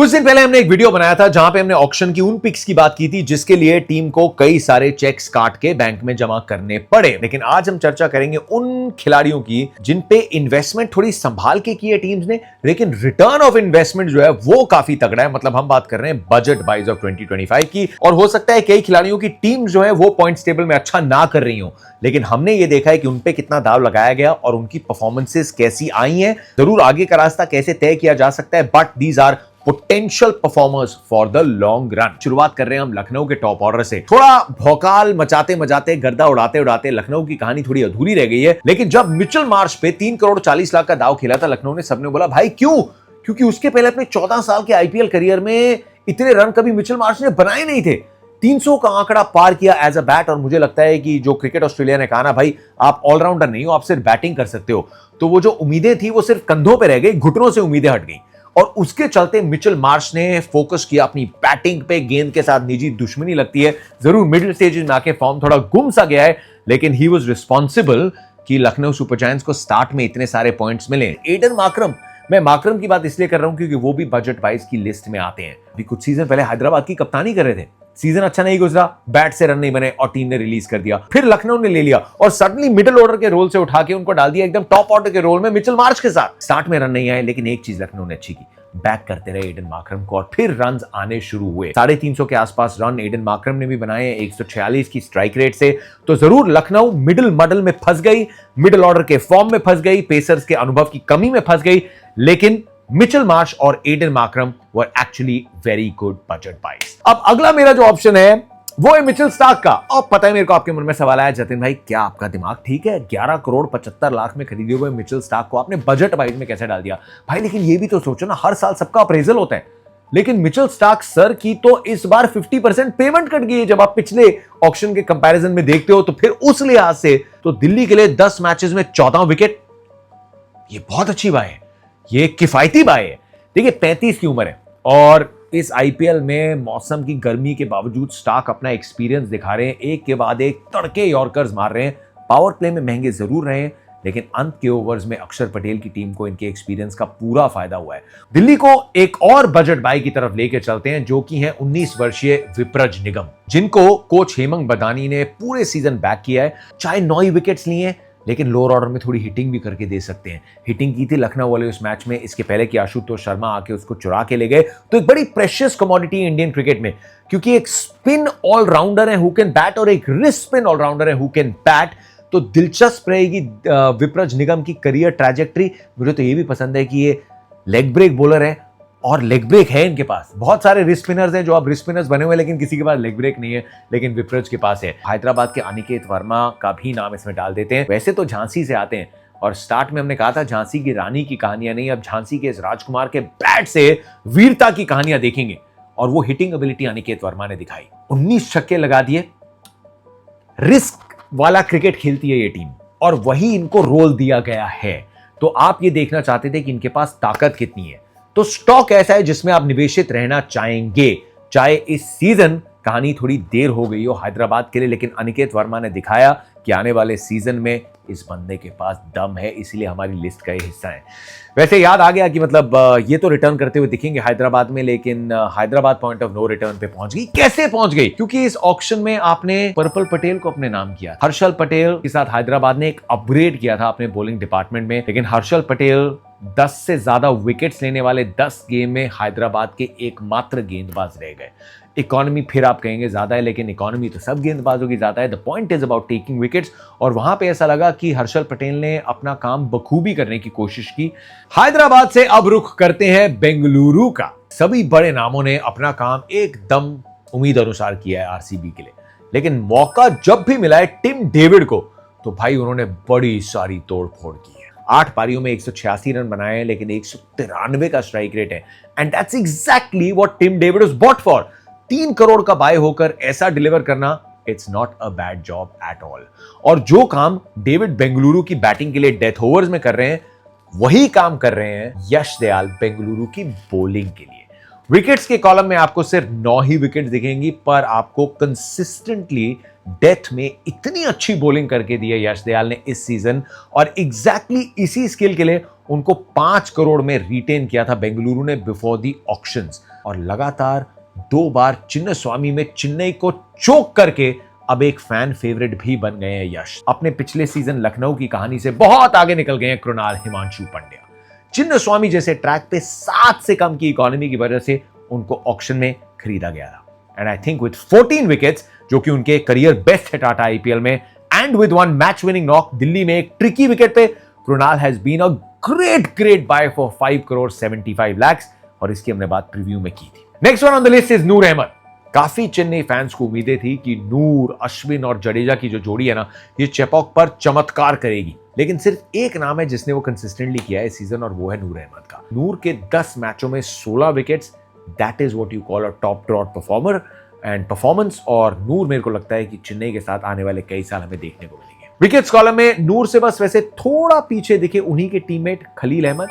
कुछ दिन पहले हमने एक वीडियो बनाया था जहां पे हमने ऑक्शन की उन पिक्स की बात की थी जिसके लिए टीम को कई सारे चेक्स काट के बैंक में जमा करने पड़े। लेकिन आज हम चर्चा करेंगे उन खिलाड़ियों की जिन पे इन्वेस्टमेंट थोड़ी संभाल के की है टीम्स ने, लेकिन रिटर्न ऑफ इन्वेस्टमेंट जो है वो काफी तगड़ा है। मतलब हम बात कर रहे हैं बजट बाइज ऑफ 2025 की। और हो सकता है कई खिलाड़ियों की टीम जो है वो पॉइंट्स टेबल में अच्छा ना कर रही हो, लेकिन हमने ये देखा है कि उनपे कितना दाव लगाया गया और उनकी परफॉर्मेंसेस कैसी आई हैं। जरूर आगे का रास्ता कैसे तय किया जा सकता है, but these are potential performers for the long run. शुरुआत कर रहे हैं हम लखनऊ के टॉप ऑर्डर से। थोड़ा भौकाल मचाते मचाते, गर्दा उड़ाते उड़ाते लखनऊ की कहानी थोड़ी अधूरी रह गई है। लेकिन जब मिचेल मार्श पे 3 करोड़ 40 लाख का दाव खेला था लखनऊ ने, सबने बोला भाई क्यों? क्योंकि उसके पहले अपने 14 साल के आईपीएल करियर में इतने रन कभी मिचेल मार्श ने बनाए नहीं थे। 300 का आंकड़ा पार किया एज अ बैट। और मुझे लगता है कि जो क्रिकेट ऑस्ट्रेलिया ने कहा ना भाई आप ऑलराउंडर नहीं हो, आप सिर्फ बैटिंग कर सकते हो, तो वो जो उम्मीदें थी वो सिर्फ कंधों पे रह गई, घुटनों से उम्मीदें हट गई। और उसके चलते मिचेल मार्श ने फोकस किया अपनी बैटिंग पे। गेंद के साथ निजी दुश्मनी लगती है, जरूर मिडिल स्टेजेस में आके फॉर्म थोड़ा गुम सा गया है, लेकिन ही वाज रिस्पॉन्सिबल कि लखनऊ सुपर जायंट्स को स्टार्ट में इतने सारे पॉइंट्स मिले। एडन माकरम, मैं माकरम की बात इसलिए कर रहा हूं क्योंकि वो भी बजट वाइज की लिस्ट में आते हैं। अभी कुछ सीजन पहले हैदराबाद की कप्तानी कर रहे थे, सीजन अच्छा नहीं गुजरा, बैट से रन नहीं बने और टीम ने रिलीज कर दिया। फिर लखनऊ ने ले लिया और सडनली मिडिल ऑर्डर के रोल से उठा के उनको डाल दिया एकदम टॉप ऑर्डर के रोल में मिचेल मार्श के साथ। स्टार्ट में रन नहीं आए, लेकिन एक चीज लखनऊ ने अच्छी की, बैक करते रहे एडन माकरम को और फिर रन आने शुरू हुए। 350 के आसपास रन एडन माकरम ने भी बनाए 146 की स्ट्राइक रेट से। तो जरूर लखनऊ मिडिल मॉडल में फंस गई, मिडिल ऑर्डर के फॉर्म में फंस गई, पेसर्स के अनुभव की कमी में फंस गई, लेकिन मिचेल मार्श और Aiden Markram were actually very good budget buys. अब अगला मेरा जो ऑप्शन है वो है मिचेल स्टार्क का। और पता है मेरे को आपके मन में सवाल आया, जतिन भाई क्या आपका दिमाग ठीक है? 11 करोड़ 75 लाख में खरीदे हुए मिचेल स्टार्क को आपने बजट वाइज में कैसे डाल दिया? भाई लेकिन ये भी तो सोचो ना, हर साल सबका अप्रेजल होता है, लेकिन मिचेल स्टार्क सर की तो इस बार 50% पेमेंट कट गई है। जब आप पिछले ऑक्शन के कंपैरिजन में देखते हो तो फिर उस लिहाज से तो दिल्ली के लिए 10 मैचेस में 14 विकेट, ये बहुत अच्छी बात है, ये किफायती बात है। देखिए 35 की उम्र है और इस आईपीएल में मौसम की गर्मी के बावजूद स्टार्क अपना एक्सपीरियंस दिखा रहे हैं, एक के बाद एक तड़के यॉर्कर्स मार रहे हैं। पावर प्ले में महंगे जरूर रहे हैं, लेकिन अंत के ओवर्स में अक्षर पटेल की टीम को इनके एक्सपीरियंस का पूरा फायदा हुआ है। दिल्ली को एक और बजट बाई की तरफ लेकर चलते हैं, जो कि है 19 वर्षीय विप्रज निगम, जिनको कोच हेमंग बदानी ने पूरे सीजन बैक किया है। चाहे 9 ही विकेट्स लिए, लेकिन लोअर ऑर्डर में थोड़ी हिटिंग भी करके दे सकते हैं। हिटिंग की थी लखनऊ वाले उस मैच में, इसके पहले कि आशुतोष शर्मा आके उसको चुरा के ले गए। तो एक बड़ी प्रेशियस कमोडिटी है इंडियन क्रिकेट में, क्योंकि एक स्पिन ऑलराउंडर है हु कैन बैट और एक रिस्ट स्पिन ऑलराउंडर है हु कैन बैट। तो दिलचस्प रहेगी विप्रज निगम की करियर ट्रैजेक्टरी। मुझे तो ये भी पसंद है कि ये लेग ब्रेक बॉलर है और लेग ब्रेक है इनके पास। बहुत सारे रिस्ट स्पिनर्स हैं जो अब रिस्ट स्पिनर्स बने हुए, लेकिन किसी के पास लेग ब्रेक नहीं है, लेकिन विप्रज के पास है। हैदराबाद के अनिकेत वर्मा का भी नाम इसमें डाल देते हैं। वैसे तो झांसी से आते हैं और स्टार्ट में हमने कहा था झांसी की रानी की कहानियां नहीं, अब झांसी के इस राजकुमार के बैट से वीरता की कहानियां देखेंगे। और वो हिटिंग एबिलिटी अनिकेत वर्मा ने दिखाई, 19 छक्के लगा दिए। रिस्क वाला क्रिकेट खेलती है ये टीम और वही इनको रोल दिया गया है। तो आप ये देखना चाहते थे कि इनके पास ताकत कितनी है, तो स्टॉक ऐसा है जिसमें आप निवेशित रहना चाहेंगे। चाहे इस सीजन कहानी थोड़ी देर हो गई हो हैदराबाद के लिए, लेकिन अनिकेत वर्मा ने दिखाया कि आने वाले सीजन में इस बंदे के पास दम है, इसीलिए हमारी लिस्ट का ये हिस्सा है। वैसे याद आ गया कि मतलब ये तो रिटर्न करते हुए दिखेंगे हैदराबाद में, लेकिन Hyderabad point of no return पे पहुंच गई। कैसे पहुंच गई? क्योंकि इस ऑक्शन में आपने पर्पल पटेल को अपने नाम किया। हर्षल पटेल के साथ हैदराबाद ने एक अपग्रेड किया था अपने बॉलिंग डिपार्टमेंट में, लेकिन हर्षल पटेल 10 से ज्यादा विकेट्स लेने वाले 10 गेम में हैदराबाद के एकमात्र गेंदबाज रह गए। इकोनॉमी फिर आप कहेंगे ज्यादा है, लेकिन इकोनॉमी तो सब गेंदबाजों की ज्यादा है। The point is about taking wickets. और वहां पे ऐसा लगा कि हर्षल पटेल ने अपना काम बखूबी करने की कोशिश की। हैदराबाद से अब रुख करते हैं बेंगलुरु का। सभी बड़े नामों ने अपना काम एकदम उम्मीद अनुसार किया है आरसीबी के लिए, लेकिन मौका जब भी मिला है टिम डेविड को, तो भाई उन्होंने बड़ी सारी तोड़फोड़ की है। 8 पारियों में 186 रन बनाए हैं, लेकिन 193 का स्ट्राइक रेट है। And that's exactly what Tim David was bought for. 3 crore का बाय होकर ऐसा डिलीवर करना, it's not a bad job at all. और जो काम डेविड बेंगलुरु की बैटिंग के लिए डेथ ओवर्स में कर रहे हैं, वही काम कर रहे हैं यश दयाल बेंगलुरु की बॉलिंग के लिए। विकेट्स के कॉलम में आपको सिर्फ 9 ही विकेट्स दिखेंगी, पर आपको कंसिस्टेंटली डेथ में इतनी अच्छी बॉलिंग करके दी है यश दयाल ने इस सीजन। और एग्जैक्टली इसी स्किल के लिए उनको 5 करोड़ में रिटेन किया था बेंगलुरु ने बिफोर दी ऑक्शंस। और लगातार 2 बार चिन्नस्वामी में चेन्नई को चोक करके अब एक फैन फेवरेट भी बन गए हैं यश। अपने पिछले सीजन लखनऊ की कहानी से बहुत आगे निकल गए हैं कृणाल हिमांशु पंड्या। चिन्नस्वामी जैसे ट्रैक पे 7 से कम की इकोनॉमी की वजह से उनको ऑक्शन में खरीदा गया था। And I think with 14 wickets, जो कि उनके करियर बेस्ट है टाटा आईपीएल में, and with 1 match winning knock Delhi में एक ट्रिकी विकेट पे, Krunal has been a great buy for 5 crore 75 lakhs, और इसकी हमने बात प्रीव्यू में की थी। Next one on the list is Noor Ahmad. काफी चेन्नई फैंस को उम्मीदें थी कि नूर, अश्विन और जडेजा की जो जोड़ी है ना, ये चेपॉक पर चमत्कार करेगी, लेकिन सिर्फ एक नाम है जिसने वो कंसिस्टेंटली किया है इस सीजन, और वो है नूर अहमद का। नूर के 10 मैचों में 16 wickets, that is what you call a top drawer performer and performance. और नूर मेरे को लगता है कि चेन्नई के साथ आने वाले कई साल हमें देखने को मिलेंगे। विकेट्स कॉलम में नूर से बस वैसे थोड़ा पीछे दिखे उन्हीं के टीममेट खलील अहमद।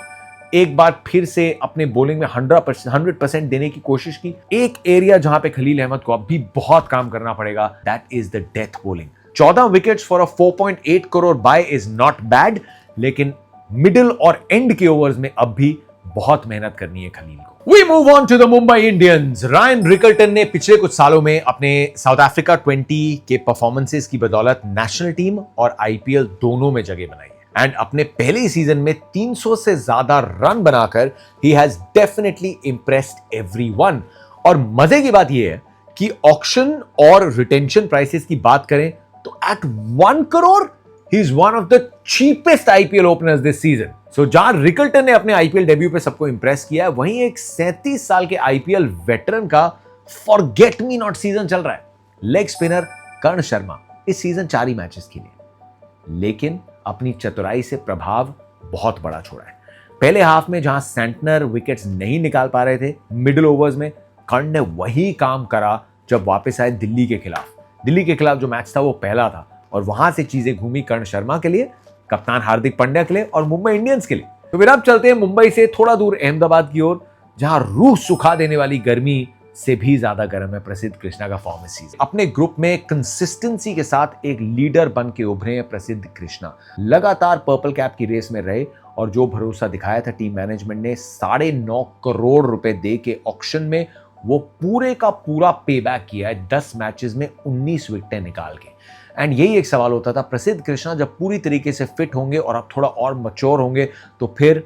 एक बार फिर से अपने बॉलिंग में 100% देने की कोशिश की। एक एरिया जहां पे खलील अहमद को अब भी बहुत काम करना पड़ेगा, that is the death bowling. 14 wickets for a 4.8 crore buy is not bad, लेकिन मिडिल और एंड के ओवर्स में अब भी बहुत मेहनत करनी है खलील को। We move on to the Mumbai Indians. Ryan Rickelton ने पिछले कुछ सालों में अपने साउथ अफ्रीका 20 के परफॉर्मेंसेस की बदौलत नेशनल टीम और आईपीएल दोनों में जगह बनाई है, एंड अपने पहले ही सीजन में 300 से ज्यादा रन बनाकर he has definitely impressed everyone। और मजे की बात यह है कि ऑक्शन और रिटेंशन प्राइसेस की बात करें तो at 1 crore he is one of the cheapest IPL openers this season। So जहां रिकल्टन ने अपने आईपीएल डेब्यू पे सबको इंप्रेस किया है, वहीं एक 37 साल के आईपीएल वेटरन का फॉरगेट मी नॉट सीजन चल रहा है। लेग स्पिनर कर्ण शर्मा इस सीजन 4 ही मैचेस खेले, लेकिन अपनी चतुराई से प्रभाव बहुत बड़ा छोड़ा है। पहले हाफ में जहां सेंटनर विकेट्स नहीं निकाल पा रहे थे, मिडिल ओवर्स में कर्ण ने वही काम करा जब वापस आए दिल्ली के खिलाफ। दिल्ली के खिलाफ जो मैच था वो पहला था, और वहां से चीजें घूमी कर्ण शर्मा के लिए, कप्तान हार्दिक पांड्या के लिए और मुंबई इंडियंस के लिए। तो फिर अब चलते हैं मुंबई से थोड़ा दूर अहमदाबाद की ओर, जहां रूह सुखा देने वाली गर्मी से भी ज्यादा गर्म है प्रसिद्ध कृष्णा का फॉर्म इस सीजन। अपने ग्रुप में कंसिस्टेंसी के साथ एक लीडर बन के उभरे हैं प्रसिद्ध कृष्णा। लगातार पर्पल कैप की रेस में रहे, और जो भरोसा दिखाया था टीम मैनेजमेंट ने 9.5 करोड़ रुपए दे के ऑक्शन में, वो पूरे का पूरा पे बैक किया है 10 मैचेस में 19 विकेटें निकाल के। एंड यही एक सवाल होता था, प्रसिद्ध कृष्णा जब पूरी तरीके से फिट होंगे और अब थोड़ा और मैच्योर होंगे तो फिर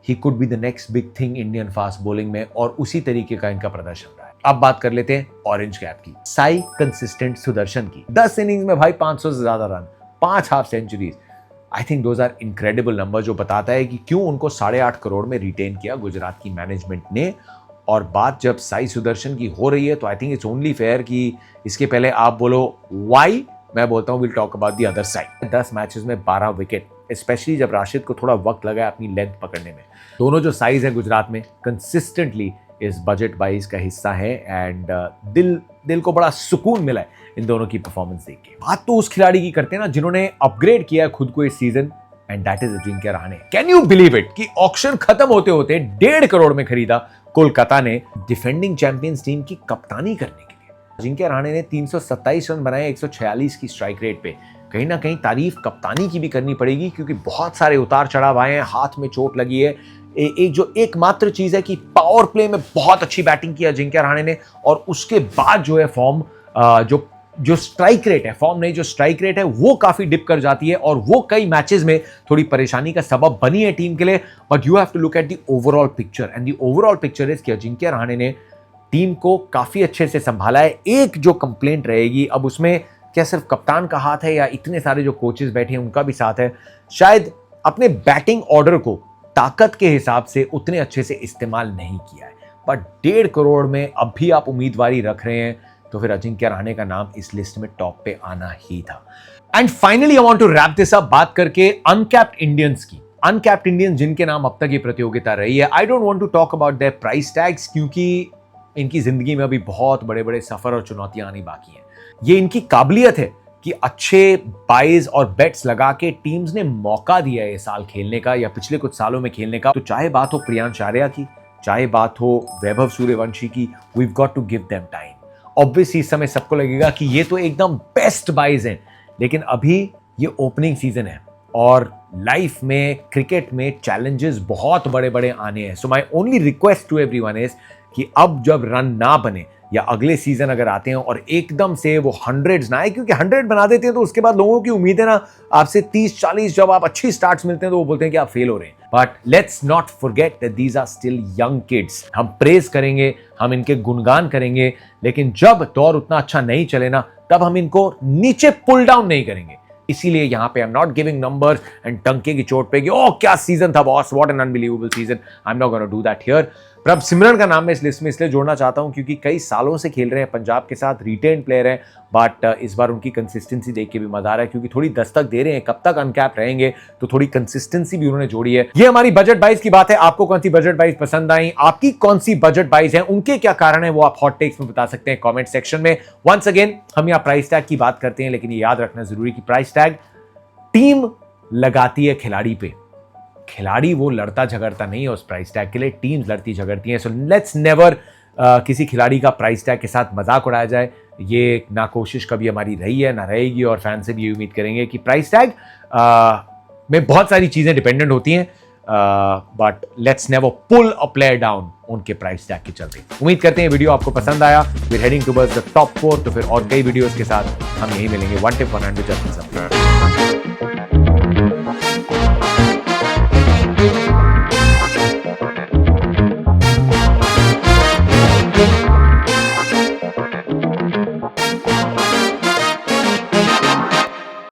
he could be the next big thing Indian fast bowling में, और उसी तरीके का इनका प्रदर्शन रहा है। अब बात कर लेते हैं ऑरेंज कैप की, साई कंसिस्टेंट सुदर्शन की। 10 इनिंग्स में भाई 500 से ज्यादा run, 5 half centuries. I think those are incredible number, जो बताता है कि क्यों उनको 8.5 करोड़ में रिटेन किया गुजरात की मैनेजमेंट ने। और बात जब साई सुदर्शन की हो रही है तो I think it's only fair कि इसके पहले आप बोलो वाई, मैं बोलता हूं will talk about the other side. 10 matches में 12 विकेट, स्पेशली जब राशिद को थोड़ा वक्त लगा अपनी लेंथ पकड़ने में। दोनों जो साइज है गुजरात में कंसिस्टेंटली इस बजट 22 का हिस्सा है, एंड दिल को बड़ा सुकून मिला है इन दोनों की परफॉर्मेंस देख के। बात तो उस खिलाड़ी की करते हैं ना जिन्होंने अपग्रेड किया है खुद को इस season, and that is Ajinkya Rahane. Can you believe it कि ऑक्शन खत्म होते होते 1.5 करोड़ में खरीदा कोलकाता ने डिफेंडिंग चैंपियंस टीम की कप्तानी करने के लिए। अजिंक्य रहाणे ने 327 रन बनाए 146 की स्ट्राइक रेट पे। कहीं ना कहीं तारीफ कप्तानी की भी करनी पड़ेगी, क्योंकि बहुत सारे उतार चढ़ाव आए हैं, हाथ में चोट लगी है। एक जो एकमात्र चीज है कि पावर प्ले में बहुत अच्छी बैटिंग की अजिंक्य रहाणे ने, और उसके बाद जो है फॉर्म जो स्ट्राइक रेट है, फॉर्म नहीं जो स्ट्राइक रेट है वो काफी डिप कर जाती है, और वो कई मैचेस में थोड़ी परेशानी का सबब बनी है टीम के लिए। But you have to look at the overall picture, and the overall picture is कि अजिंक्य रहाणे ने टीम को काफी अच्छे से संभाला है। एक जो कंप्लेंट रहेगी अब उसमें, क्या सिर्फ कप्तान का हाथ है या इतने सारे जो कोचेस बैठे हैं उनका भी साथ है, शायद अपने बैटिंग ऑर्डर को ताकत के हिसाब से उतने अच्छे से इस्तेमाल नहीं किया है। बट 1.5 करोड़ में अब भी आप उम्मीदवारी रख रहे हैं, तो फिर अजिंक्य रहाणे का नाम इस लिस्ट में टॉप पे आना ही था। And finally I want to wrap this up बात करके अनकैप्ड इंडियंस की। अनकैप्ड इंडियंस जिनके नाम अब तक ये प्रतियोगिता रही है, I don't want to talk about their price tags, क्योंकि इनकी जिंदगी में अभी बहुत बड़े बड़े सफर और चुनौतियां आनी बाकी हैं। ये इनकी काबिलियत है कि अच्छे बाइज और बेट्स लगा के टीम्स ने मौका दिया है ये साल खेलने का, या पिछले कुछ सालों में खेलने का। तो चाहे बात हो प्रियांश आर्या की, चाहे बात हो वैभव सूर्यवंशी की, we have got to give them time. Obviously इस समय सबको लगेगा कि ये तो एकदम बेस्ट बाइज हैं, लेकिन अभी ये ओपनिंग सीजन है और लाइफ में, क्रिकेट में चैलेंजेस बहुत बड़े बड़े आने हैं। So my only request to everyone is कि अब जब रन ना बने या अगले सीजन अगर आते हैं और एकदम से वो 100s ना आए, क्योंकि 100 बना देते हैं तो उसके बाद लोगों की उम्मीद है ना आपसे 30-40, जब आप अच्छी स्टार्ट्स मिलते हैं तो वो बोलते हैं कि आप फेल हो रहे हैं। But let's not forget that these are still young kids. हम प्रेज करेंगे, हम इनके गुणगान करेंगे, लेकिन जब दौर उतना अच्छा नहीं चले ना, तब हम इनको नीचे पुल डाउन नहीं करेंगे। इसीलिए यहां पे I am not giving numbers and टंके की चोट पे कि ओह क्या सीजन था boss, what an unbelievable season, I am not gonna do that here. पर अब सिमरन का नाम मैं इस लिस्ट में इसलिए जोड़ना चाहता हूं क्योंकि कई सालों से खेल रहे हैं पंजाब के साथ, रिटेन प्लेयर हैं, बट इस बार उनकी कंसिस्टेंसी देख के भी मजा आ रहा है क्योंकि थोड़ी दस्तक दे रहे हैं। कब तक अनकैप रहेंगे, तो थोड़ी कंसिस्टेंसी भी उन्होंने जोड़ी है। ये हमारी बजट बाइज की बात है। आपको कौन सी बजट बाइज पसंद आई, आपकी कौन सी बजट बाइज है, उनके क्या कारण है, वो आप हॉट टेक्स में बता सकते हैं कॉमेंट सेक्शन में। वंस अगेन हम यहाँ प्राइस टैग की बात करते हैं, लेकिन ये याद रखना जरूरी कि प्राइस टैग टीम लगाती है खिलाड़ी पे, खिलाड़ी वो लड़ता झगड़ता नहीं है उस प्राइस टैग के लिए, टीम्स लड़ती झगड़ती हैं। सो लेट्स नेवर किसी खिलाड़ी का प्राइस टैग के साथ मजाक उड़ाया जाए। ये ना कोशिश कभी हमारी रही है ना रहेगी, और फैन से भी ये उम्मीद करेंगे कि प्राइस टैग में बहुत सारी चीजें डिपेंडेंट होती हैं, but let's never pull a player down उनके प्राइस टैग के चलते। उम्मीद करते हैं वीडियो आपको पसंद आया। We are heading towards the top 4, तो फिर और कई वीडियोस के साथ हम यही मिलेंगे। One tip one hand with Justin.